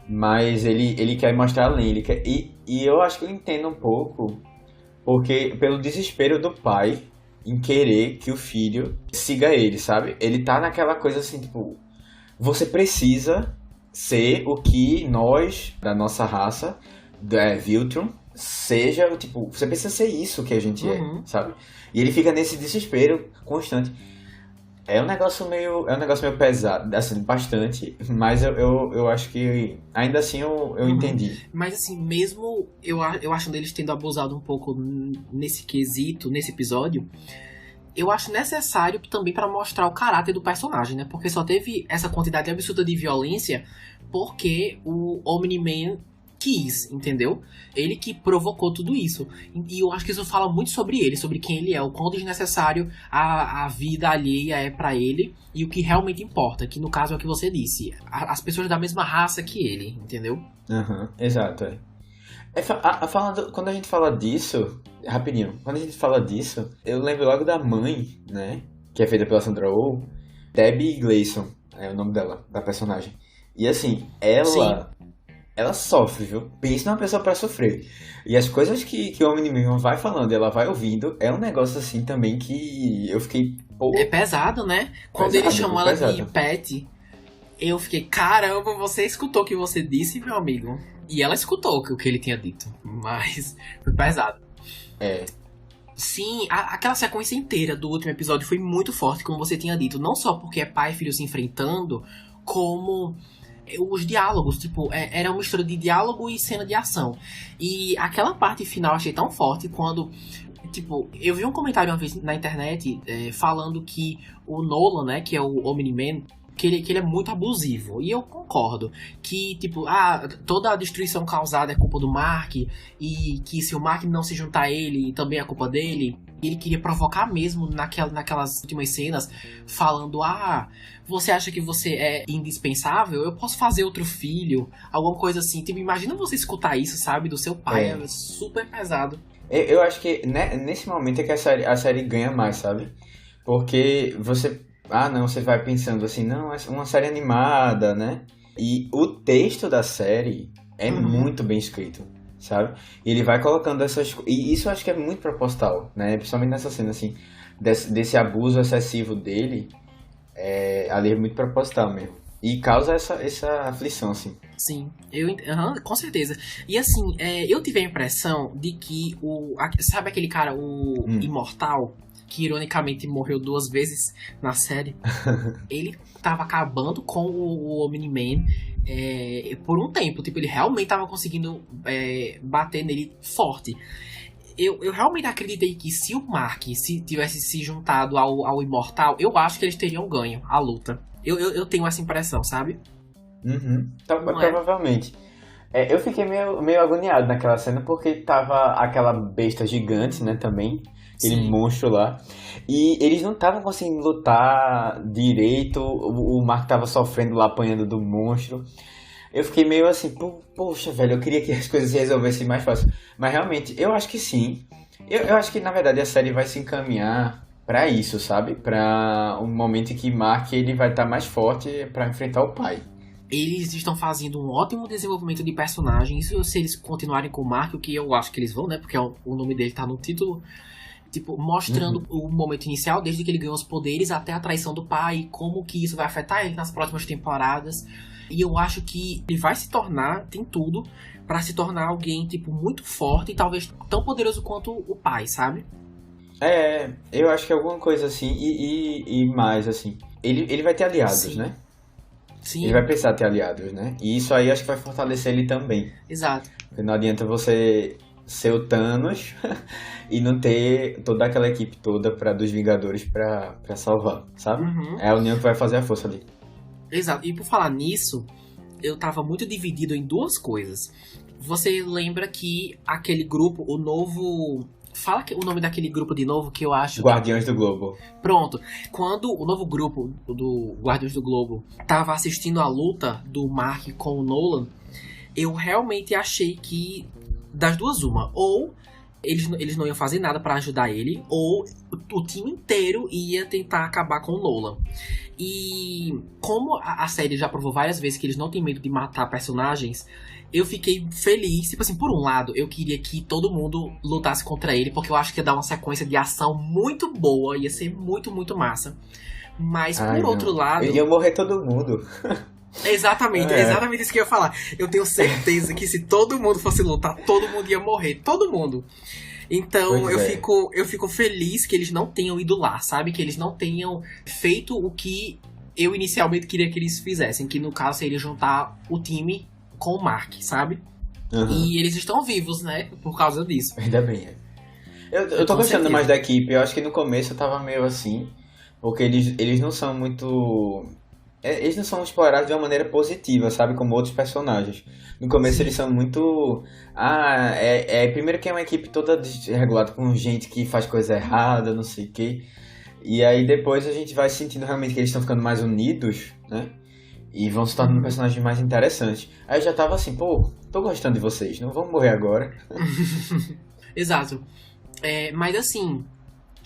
Mas ele quer mostrar além. E eu acho que eu entendo um pouco, porque pelo desespero do pai em querer que o filho siga ele, sabe? Ele tá naquela coisa assim, tipo, você precisa ser o que nós, da nossa raça, Viltrum, seja, tipo, você precisa ser isso que a gente é, sabe? E ele fica nesse desespero constante. É um negócio meio pesado, assim, bastante, mas eu acho que ainda assim eu entendi. Mas assim, mesmo eu achando eles tendo abusado um pouco nesse quesito, nesse episódio, eu acho necessário também pra mostrar o caráter do personagem, né? Porque só teve essa quantidade absurda de violência porque o Omni-Man quis, entendeu? Ele que provocou tudo isso. E eu acho que isso fala muito sobre ele, sobre quem ele é, o quão desnecessário a vida alheia é pra ele e o que realmente importa, que no caso é o que você disse, as pessoas da mesma raça que ele, entendeu? Exato, quando a gente fala disso, rapidinho, quando a gente fala disso, eu lembro logo da mãe, né, que é feita pela Sandra Oh, Debbie Gleason, é o nome dela, da personagem. E assim, ela sofre, viu? Pensa numa pessoa pra sofrer. E as coisas que o Omni-Man vai falando, ela vai ouvindo, é um negócio assim também que eu fiquei... É pesado, né? Quando ele chamou ela de Pet, eu fiquei, caramba, você escutou o que você disse, meu amigo? E ela escutou o que ele tinha dito, mas foi pesado. Sim, aquela sequência inteira do último episódio foi muito forte, como você tinha dito. Não só porque é pai e filho se enfrentando, como os diálogos, tipo, era uma mistura de diálogo e cena de ação. E aquela parte final eu achei tão forte quando, tipo, eu vi um comentário uma vez na internet falando que o Nolan, né, que é o Omni-Man, que ele é muito abusivo. E eu concordo. Que, tipo, toda a destruição causada é culpa do Mark. E que se o Mark não se juntar a ele, também é culpa dele. Ele queria provocar mesmo naquelas últimas cenas, falando, você acha que você é indispensável? Eu posso fazer outro filho? Alguma coisa assim. Tipo, imagina você escutar isso, sabe? Do seu pai. É super pesado. Eu acho que nesse momento é que a série ganha mais, sabe? Porque você... não, você vai pensando assim, não, é uma série animada, né? E o texto da série é muito bem escrito, sabe? E ele vai colocando essas... E isso eu acho que é muito proposital, né? Principalmente nessa cena, assim, desse abuso excessivo dele, ali é muito proposital mesmo. E causa essa aflição, assim. Sim, com certeza. E assim, eu tive a impressão de que sabe aquele cara, o Imortal, que ironicamente morreu 2 vezes na série? Ele tava acabando com o Omni-Man por um tempo. Tipo, ele realmente tava conseguindo bater nele forte. Eu realmente acreditei que se o Mark tivesse se juntado ao Imortal, eu acho que eles teriam ganho a luta. Eu tenho essa impressão, sabe? Provavelmente. Eu fiquei meio agoniado naquela cena porque tava aquela besta gigante, né, também. Aquele monstro lá. E eles não estavam conseguindo lutar direito. O Mark tava sofrendo lá, apanhando do monstro. Eu fiquei meio assim, poxa, velho, eu queria que as coisas se resolvessem mais fácil. Mas realmente, eu acho que sim. Eu acho que, na verdade, a série vai se encaminhar pra isso, sabe? Pra um momento em que Mark ele vai estar mais forte pra enfrentar o pai. Eles estão fazendo um ótimo desenvolvimento de personagem. Isso se eles continuarem com o Mark, o que eu acho que eles vão, né? Porque o nome dele tá no título. Tipo, mostrando o momento inicial, desde que ele ganhou os poderes até a traição do pai, como que isso vai afetar ele nas próximas temporadas. E eu acho que ele vai se tornar, tem tudo, pra se tornar alguém, tipo, muito forte e talvez tão poderoso quanto o pai, sabe? Eu acho que é alguma coisa assim, e mais, assim. Ele vai ter aliados, Sim. né? Sim, Ele vai precisar ter aliados, né? E isso aí acho que vai fortalecer ele também. exato. Porque não adianta você ser o Thanos e não ter toda aquela equipe toda dos Vingadores pra salvar, sabe? Uhum. É a união que vai fazer a força ali. Exato. E por falar nisso, eu tava muito dividido em duas coisas. Você lembra que aquele grupo, o novo... Fala o nome daquele grupo de novo que eu acho... Guardiões do Globo. Pronto. Quando o novo grupo do Guardiões do Globo tava assistindo a luta do Mark com o Nolan, eu realmente achei que, das duas, uma. Ou eles não iam fazer nada pra ajudar ele, ou o time inteiro ia tentar acabar com o Nolan. E como a série já provou várias vezes que eles não têm medo de matar personagens, eu fiquei feliz. Tipo assim, por um lado, eu queria que todo mundo lutasse contra ele, porque eu acho que ia dar uma sequência de ação muito boa, ia ser muito, muito massa. Mas, por outro lado... Ia morrer todo mundo. Exatamente isso que eu ia falar. Eu tenho certeza que se todo mundo fosse lutar, todo mundo ia morrer. Todo mundo. Então eu fico feliz que eles não tenham ido lá, sabe? Que eles não tenham feito o que eu inicialmente queria que eles fizessem. Que no caso seria juntar o time com o Mark, sabe? Uhum. E eles estão vivos, né? Por causa disso. Ainda bem, Eu tô gostando mais da equipe. Eu acho que no começo eu tava meio assim. Porque eles não são muito... Eles não são explorados de uma maneira positiva, sabe? Como outros personagens. No começo eles são muito... primeiro que é uma equipe toda desregulada com gente que faz coisa errada, não sei o quê. E aí depois a gente vai sentindo realmente que eles estão ficando mais unidos, né? E vão se tornando personagens mais interessantes. Aí eu já tava assim, pô, tô gostando de vocês, não vão morrer agora. Exato. Mas assim...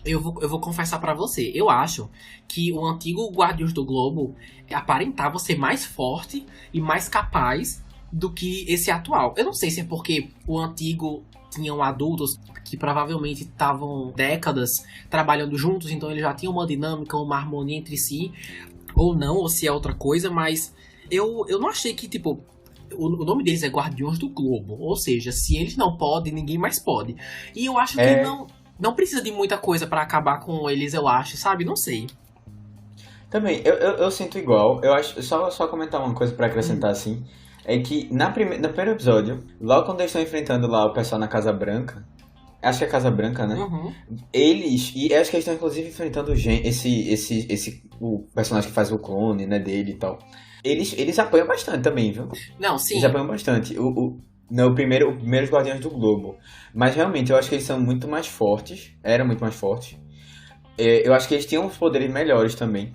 Eu vou confessar pra você, eu acho que o antigo Guardiões do Globo aparentava ser mais forte e mais capaz do que esse atual. Eu não sei se é porque o antigo tinham adultos que provavelmente estavam décadas trabalhando juntos, então eles já tinham uma dinâmica, uma harmonia entre si, ou não, ou se é outra coisa, mas eu não achei que, tipo... O nome deles é Guardiões do Globo, ou seja, se eles não podem, ninguém mais pode. E eu acho que não precisa de muita coisa pra acabar com eles, eu acho, sabe? Não sei. Também, eu sinto igual. Eu acho, só comentar uma coisa pra acrescentar assim. É que no primeiro episódio, logo quando eles estão enfrentando lá o pessoal na Casa Branca, acho que é a Casa Branca, né? Uhum. E acho que eles estão inclusive enfrentando o personagem que faz o clone, né, dele e tal. Eles apoiam bastante também, viu? Não, sim. Eles apoiam bastante. Os primeiros Guardiões do Globo. Mas realmente eu acho que eles são muito mais fortes. Eram muito mais fortes. Eu acho que eles tinham uns poderes melhores também.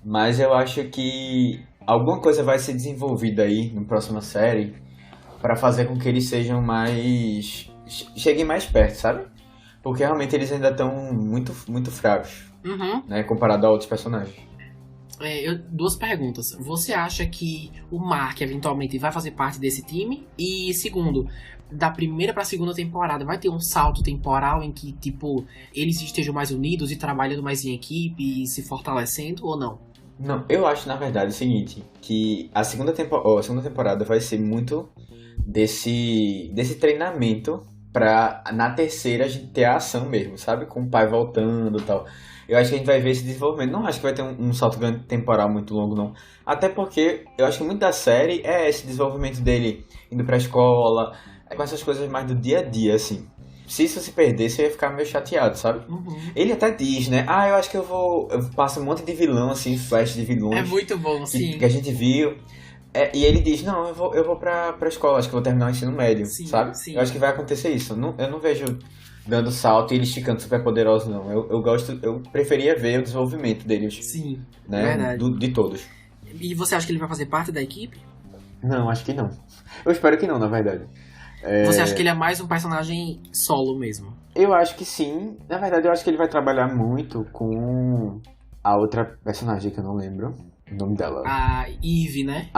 Mas eu acho que alguma coisa vai ser desenvolvida aí na próxima série pra fazer com que eles sejam mais... cheguem mais perto, sabe? Porque realmente eles ainda estão muito, muito fracos. Uhum. Né? Comparado a outros personagens. Duas perguntas. Você acha que o Mark eventualmente vai fazer parte desse time? E segundo, da primeira pra segunda temporada vai ter um salto temporal em que, tipo, eles estejam mais unidos e trabalhando mais em equipe e se fortalecendo ou não? Não, eu acho na verdade o seguinte, que a segunda temporada vai ser muito desse treinamento pra na terceira a gente ter a ação mesmo, sabe? Com o pai voltando e tal. Eu acho que a gente vai ver esse desenvolvimento. Não acho que vai ter um salto temporal muito longo, não. Até porque eu acho que muito da série é esse desenvolvimento dele indo pra escola, com essas coisas mais do dia a dia, assim. Se isso se perdesse, eu ia ficar meio chateado, sabe? Uhum. Ele até diz, né? Eu acho que eu passo um monte de vilão, assim, flash de vilões. É muito bom, sim. Que a gente viu. E ele diz, não, eu vou pra escola, acho que eu vou terminar o ensino médio, Sim, sabe? sim. Eu acho que vai acontecer isso. Eu não vejo dando salto e eles ficando super poderosos, não. Eu preferia ver o desenvolvimento deles. Sim, né? verdade. De todos. E você acha que ele vai fazer parte da equipe? Não, acho que não. Eu espero que não, na verdade. Você acha que ele é mais um personagem solo mesmo? Eu acho que sim. Na verdade, eu acho que ele vai trabalhar muito com a outra personagem que eu não lembro o nome dela. A Eve, né?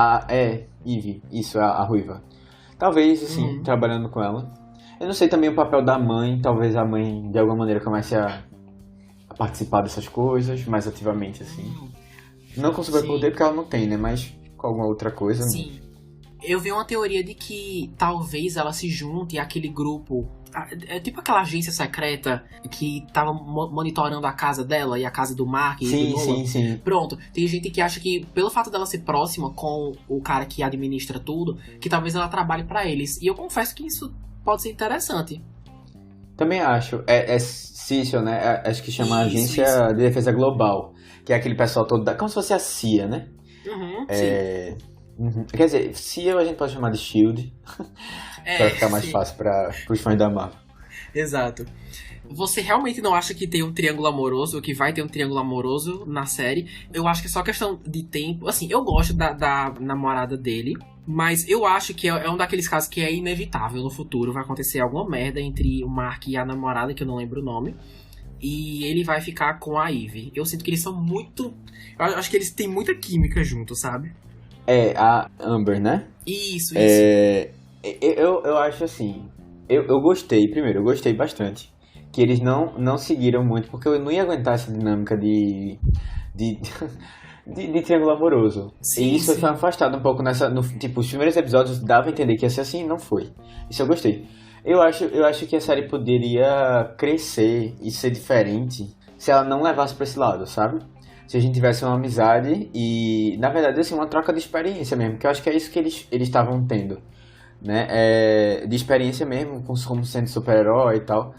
Eve. Isso, a ruiva. Talvez, assim, trabalhando com ela. Eu não sei também o papel da mãe, talvez a mãe de alguma maneira comece a participar dessas coisas mais ativamente, assim. Não com superpoder, porque ela não tem, né? Mas com alguma outra coisa. Sim. Eu vi uma teoria de que talvez ela se junte àquele grupo. É tipo aquela agência secreta que tava monitorando a casa dela e a casa do Mark e Sim, do Nolan. sim. Pronto, tem gente que acha que pelo fato dela ser próxima com o cara que administra tudo, que talvez ela trabalhe pra eles. E eu confesso que isso pode ser interessante. Também acho. É CISO, né? Acho que chama Agência Isso. de Defesa Global. Que é aquele pessoal todo como se fosse a CIA, né? Sim. Quer dizer, CIA a gente pode chamar de SHIELD. Pra ficar mais fácil pros fãs da Marvel. Exato. Você realmente não acha que tem um triângulo amoroso, ou que vai ter um triângulo amoroso na série? Eu acho que é só questão de tempo. Assim, eu gosto da namorada dele, mas eu acho que é um daqueles casos que é inevitável no futuro. Vai acontecer alguma merda entre o Mark e a namorada, que eu não lembro o nome. E ele vai ficar com a Ivy. Eu sinto que eles são muito... Eu acho que eles têm muita química juntos, sabe? A Amber, né? Isso. Eu acho assim... Eu gostei, primeiro, eu gostei bastante. Que eles não seguiram muito, porque eu não ia aguentar essa dinâmica de triângulo amoroso. Sim, e isso sim. foi afastado um pouco tipo, os primeiros episódios dava a entender que ia ser assim, não foi. Isso eu gostei. Eu acho que a série poderia crescer e ser diferente se ela não levasse pra esse lado, sabe? Se a gente tivesse uma amizade e, na verdade, assim, uma troca de experiência mesmo, que eu acho que é isso que eles estavam tendo, né? De experiência mesmo, como sendo super-herói e tal,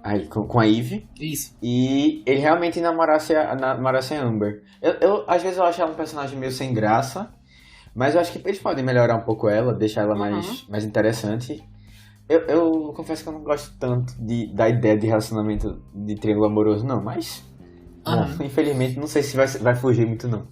aí, com a Eve. Isso. E ele realmente namorasse a Amber. Às vezes eu acho ela um personagem meio sem graça, mas eu acho que eles podem melhorar um pouco ela, deixar ela mais interessante. Eu confesso que eu não gosto tanto da ideia de relacionamento de triângulo amoroso, não, mas... Bom, infelizmente, não sei se vai fugir muito, não.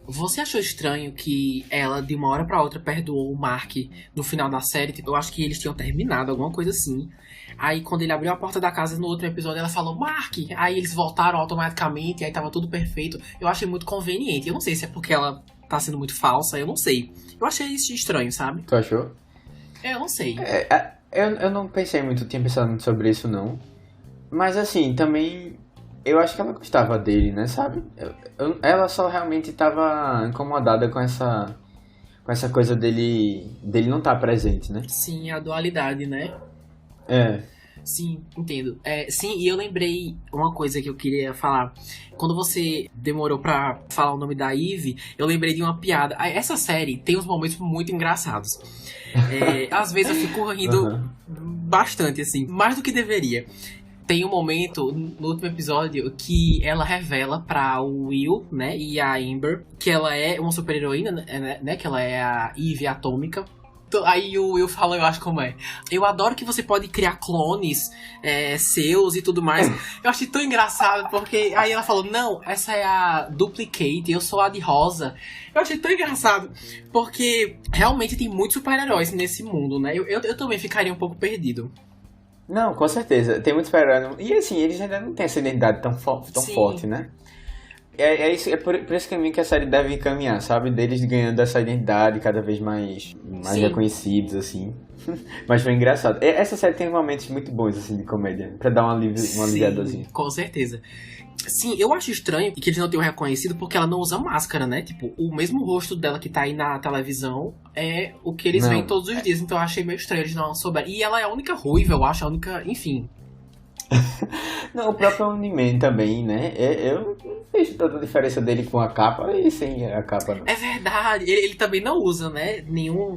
Você achou estranho que ela, de uma hora pra outra, perdoou o Mark no final da série? Tipo, eu acho que eles tinham terminado, alguma coisa assim. Aí, quando ele abriu a porta da casa no outro episódio, ela falou, Mark! Aí eles voltaram automaticamente, aí tava tudo perfeito. Eu achei muito conveniente. Eu não sei se é porque ela tá sendo muito falsa, eu não sei. Eu achei isso estranho, sabe? Tu achou? Eu não sei. Eu não pensei muito, tinha pensado muito sobre isso, não. Mas, assim, também... Eu acho que ela gostava dele, né, sabe? Ela só realmente tava incomodada com essa coisa dele não estar presente, né? Sim, a dualidade, né? Sim, entendo. Sim, e eu lembrei uma coisa que eu queria falar. Quando você demorou pra falar o nome da Eve, eu lembrei de uma piada. Essa série tem uns momentos muito engraçados. Às vezes eu fico rindo bastante, assim, mais do que deveria. Tem um momento no último episódio que ela revela pra o Will, né, e a Amber que ela é uma super-heroína, né, que ela é a Eve atômica. Aí o Will fala, eu acho como é. Eu adoro que você pode criar clones seus e tudo mais. Eu achei tão engraçado, porque aí ela falou, não, essa é a Duplicate, eu sou a de rosa. Eu achei tão engraçado, porque realmente tem muitos super-heróis nesse mundo, né? Eu também ficaria um pouco perdido. Não, com certeza. Tem muito super-herói. E assim, eles ainda não têm essa identidade tão forte, né? É por esse caminho que a série deve encaminhar, sabe? Deles ganhando essa identidade cada vez mais reconhecidos, assim. Mas foi engraçado. Essa série tem momentos muito bons, assim, de comédia. Pra dar uma aliviadazinha. Com certeza. Sim, eu acho estranho que eles não tenham reconhecido porque ela não usa máscara, né? Tipo, o mesmo rosto dela que tá aí na televisão é o que eles veem todos os dias. Então eu achei meio estranho eles não souberem. E ela é a única ruiva, eu acho, a única... Enfim. Não, o próprio Omni-Man também, né? Eu não vejo tanta diferença dele com a capa e sem a capa, não. É verdade. Ele também não usa, né?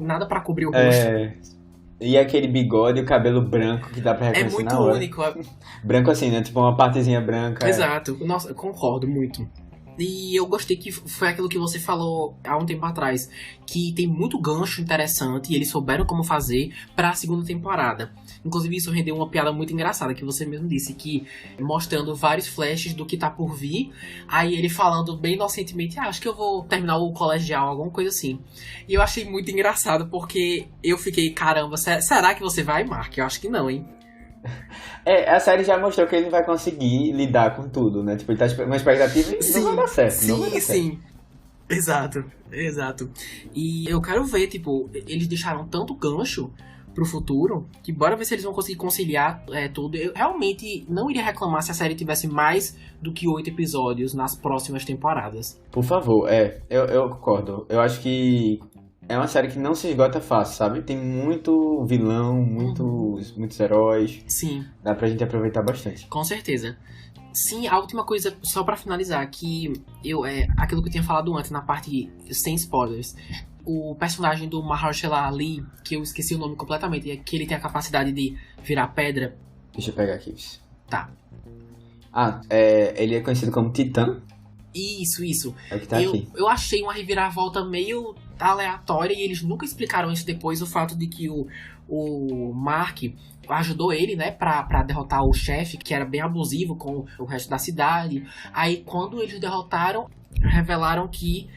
Nada pra cobrir o rosto. E aquele bigode e o cabelo branco que dá pra reconhecer na hora. É muito único. Branco assim, né? Tipo uma partezinha branca. Exato. Nossa, eu concordo muito. E eu gostei que foi aquilo que você falou há um tempo atrás, que tem muito gancho interessante e eles souberam como fazer pra segunda temporada. Inclusive isso rendeu uma piada muito engraçada, que você mesmo disse, que mostrando vários flashes do que tá por vir, aí ele falando bem inocentemente, acho que eu vou terminar o colegial, alguma coisa assim. E eu achei muito engraçado, porque eu fiquei, caramba, será que você vai, Mark? Eu acho que não, hein? A série já mostrou que ele não vai conseguir lidar com tudo, né? Tipo, ele tá uma expectativa e não vai dar certo. Sim. Exato. E eu quero ver, tipo, eles deixaram tanto gancho pro futuro, que bora ver se eles vão conseguir conciliar tudo. Eu realmente não iria reclamar se a série tivesse mais do que 8 episódios nas próximas temporadas. Por favor, eu concordo. Eu acho que é uma série que não se esgota fácil, sabe? Tem muito vilão, muitos heróis. Sim. Dá pra gente aproveitar bastante. Com certeza. Sim, a última coisa, só pra finalizar, que aquilo que eu tinha falado antes, na parte sem spoilers. O personagem do Mahershala Ali, que eu esqueci o nome completamente, é que ele tem a capacidade de virar pedra. Deixa eu pegar aqui. Tá. Ele é conhecido como Titã. Isso. É o que tá aqui. Eu achei uma reviravolta meio aleatória e eles nunca explicaram isso depois, o fato de que o Mark ajudou ele, né, pra derrotar o chefe, que era bem abusivo com o resto da cidade. Aí, quando eles derrotaram, revelaram que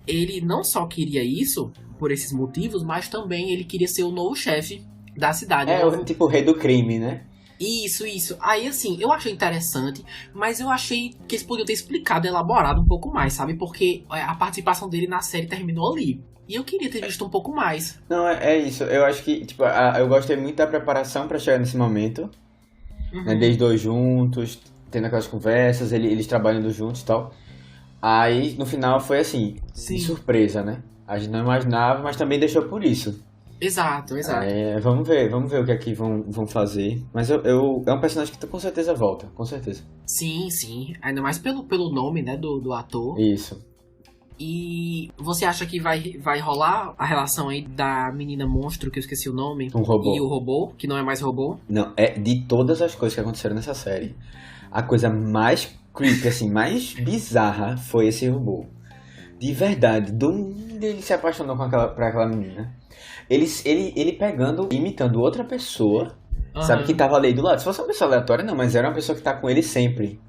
ele não só queria isso, por esses motivos, mas também ele queria ser o novo chefe da cidade. Tipo o rei do crime, né? Isso. Aí, assim, eu achei interessante, mas eu achei que eles podiam ter explicado, elaborado um pouco mais, sabe? Porque a participação dele na série terminou ali. E eu queria ter visto um pouco mais. Não, é isso. Eu acho que, tipo, eu gostei muito da preparação pra chegar nesse momento. Né? Desde dois juntos, tendo aquelas conversas, eles trabalhando juntos e tal. Aí, no final, foi assim, de surpresa, né? A gente não imaginava, mas também deixou por isso. Exato. Vamos ver o que aqui vão fazer. Mas é um personagem que com certeza volta, com certeza. Sim. Ainda mais pelo nome, né, do ator. Isso. E você acha que vai rolar a relação aí da menina monstro, que eu esqueci o nome? Um robô. E o robô, que não é mais robô? Não, de todas as coisas que aconteceram nessa série, a coisa mais creepy, assim, mais bizarra foi esse robô. De verdade, do mundo ele se apaixonou por aquela menina. Ele pegando, imitando outra pessoa, sabe, que tava ali do lado. Se fosse uma pessoa aleatória, não, mas era uma pessoa que tá com ele sempre.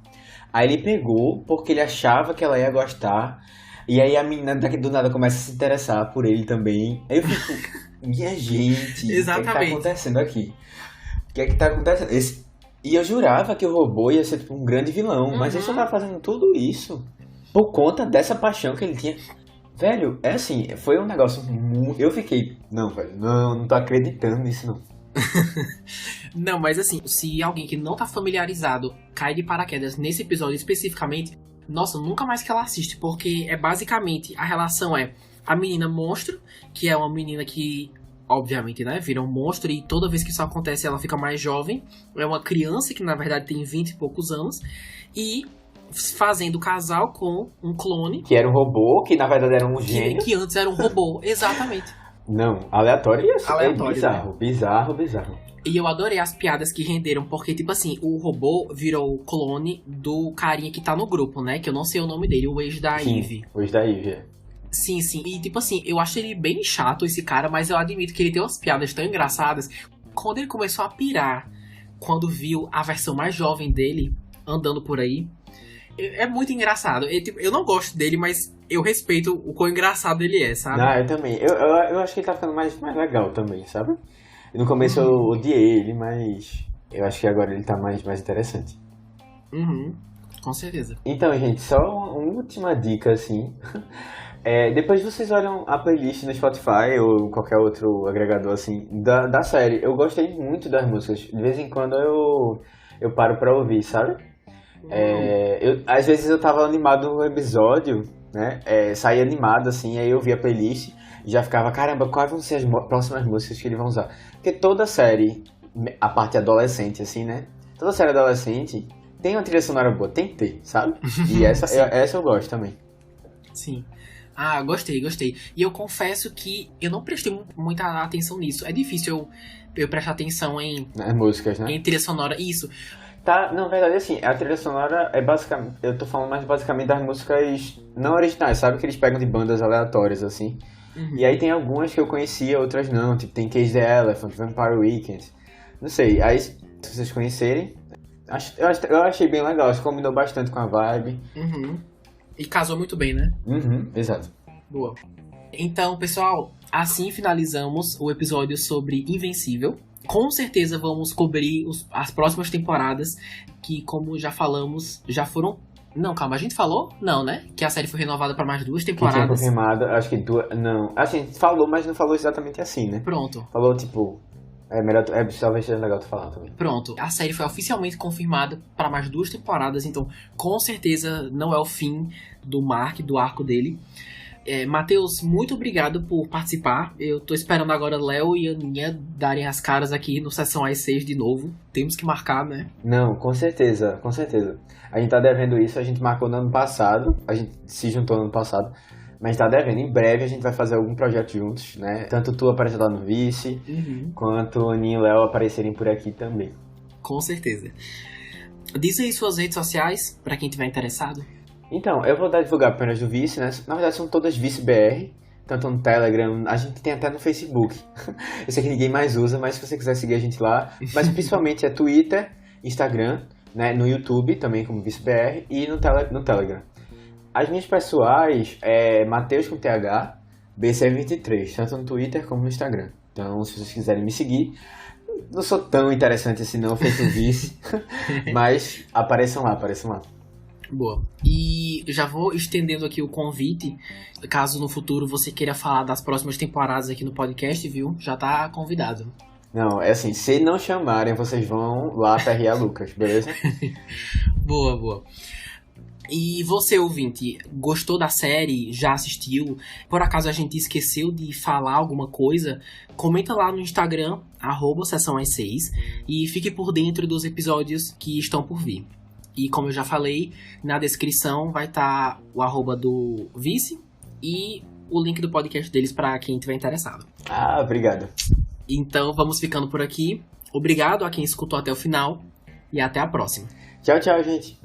Aí ele pegou, porque ele achava que ela ia gostar. E aí a menina do nada começa a se interessar por ele também. Aí eu fico, minha gente, Exatamente. O que é que tá acontecendo aqui? O que é que tá acontecendo? E eu jurava que o robô ia ser tipo um grande vilão, mas ele só tava fazendo tudo isso por conta dessa paixão que ele tinha. Velho, assim, foi um negócio muito... Eu fiquei, não, velho, não tô acreditando nisso, não. Não, mas assim, se alguém que não tá familiarizado cai de paraquedas nesse episódio especificamente, nossa, nunca mais que ela assiste, porque basicamente, a relação é a menina monstro, que é uma menina que, obviamente, né, vira um monstro, e toda vez que isso acontece ela fica mais jovem, é uma criança que na verdade tem 20 e poucos anos, e fazendo casal com um clone. Que era um robô, que na verdade era um gênio. Que antes era um robô, exatamente. Não, aleatório e assim, aleatório, bizarro, né? bizarro. E eu adorei as piadas que renderam, porque, tipo assim, o robô virou o clone do carinha que tá no grupo, né? Que eu não sei o nome dele, o ex da Eve. O ex da Eve, é. Sim. E, tipo assim, eu acho ele bem chato, esse cara, mas eu admito que ele tem umas piadas tão engraçadas. Quando ele começou a pirar, quando viu a versão mais jovem dele andando por aí, é muito engraçado. Eu não gosto dele, mas eu respeito o quão engraçado ele é, sabe? Eu também. Eu acho que ele tá ficando mais legal também, sabe? No começo eu odiei ele, mas eu acho que agora ele tá mais interessante. Com certeza. Então, gente, só uma última dica, assim. Depois vocês olham a playlist no Spotify ou qualquer outro agregador, assim, da série. Eu gostei muito das músicas. De vez em quando eu paro pra ouvir, sabe? Às vezes eu tava animado no episódio, né? Saí animado, assim, aí eu vi a playlist e já ficava, caramba, quais vão ser as próximas músicas que eles vão usar? Porque toda série, a parte adolescente, assim, né? Toda série adolescente tem uma trilha sonora boa, tem que ter, sabe? E essa eu gosto também. Sim. Ah, gostei. E eu confesso que eu não prestei muita atenção nisso. É difícil eu prestar atenção nas músicas, né? Em trilha sonora, isso. Tá, na verdade, assim, a trilha sonora é basicamente... Eu tô falando mais basicamente das músicas não originais, sabe? Que eles pegam de bandas aleatórias, assim. E aí tem algumas que eu conhecia, outras não. Tipo, tem Cage the Elephant, Vampire Weekend. Não sei, aí se vocês conhecerem... Eu achei bem legal, acho que combinou bastante com a vibe. E casou muito bem, né? Exato. Boa. Então, pessoal, assim finalizamos o episódio sobre Invencível. Com certeza vamos cobrir as próximas temporadas, que, como já falamos, já foram... Não, calma, a gente falou? Não, né? Que a série foi renovada para mais 2 temporadas. Que tinha confirmado, acho que 2... Não, assim, falou, mas não falou exatamente assim, né? Pronto. Falou, tipo... É melhor, talvez seja legal tu falar também. Pronto, a série foi oficialmente confirmada para mais 2 temporadas, então com certeza não é o fim do Mark, do arco dele. Matheus, muito obrigado por participar. Eu tô esperando agora Léo e Aninha darem as caras aqui no Sessão às 6 de novo. Temos que marcar, né? Não, com certeza, com certeza. A gente tá devendo isso, a gente marcou no ano passado, a gente se juntou no ano passado, mas tá devendo. Em breve a gente vai fazer algum projeto juntos, né? Tanto tu aparecer lá no Vice, quanto Aninha e Léo aparecerem por aqui também. Com certeza. Diz aí suas redes sociais, pra quem tiver interessado. Então, eu vou divulgar apenas do Vice, né? Na verdade são todas Vice BR, tanto no Telegram, a gente tem até no Facebook. Eu sei que ninguém mais usa, mas se você quiser seguir a gente lá, mas principalmente é Twitter, Instagram, né? No YouTube também como Vice BR e no Telegram. As minhas pessoais é Matheus com TH, BC23, tanto no Twitter como no Instagram. Então, se vocês quiserem me seguir, não sou tão interessante assim não, feito um Vice, mas apareçam lá. Boa. E já vou estendendo aqui o convite, caso no futuro você queira falar das próximas temporadas aqui no podcast, viu? Já tá convidado. Não, é assim, se não chamarem, vocês vão lá aperrear Lucas, beleza? Boa. E você, ouvinte, gostou da série? Já assistiu? Por acaso a gente esqueceu de falar alguma coisa? Comenta lá no Instagram, @sessãoas6, e fique por dentro dos episódios que estão por vir. E como eu já falei, na descrição vai estar o @ do Vice e o link do podcast deles para quem estiver interessado. Ah, obrigado. Então vamos ficando por aqui. Obrigado a quem escutou até o final e até a próxima. Tchau, gente.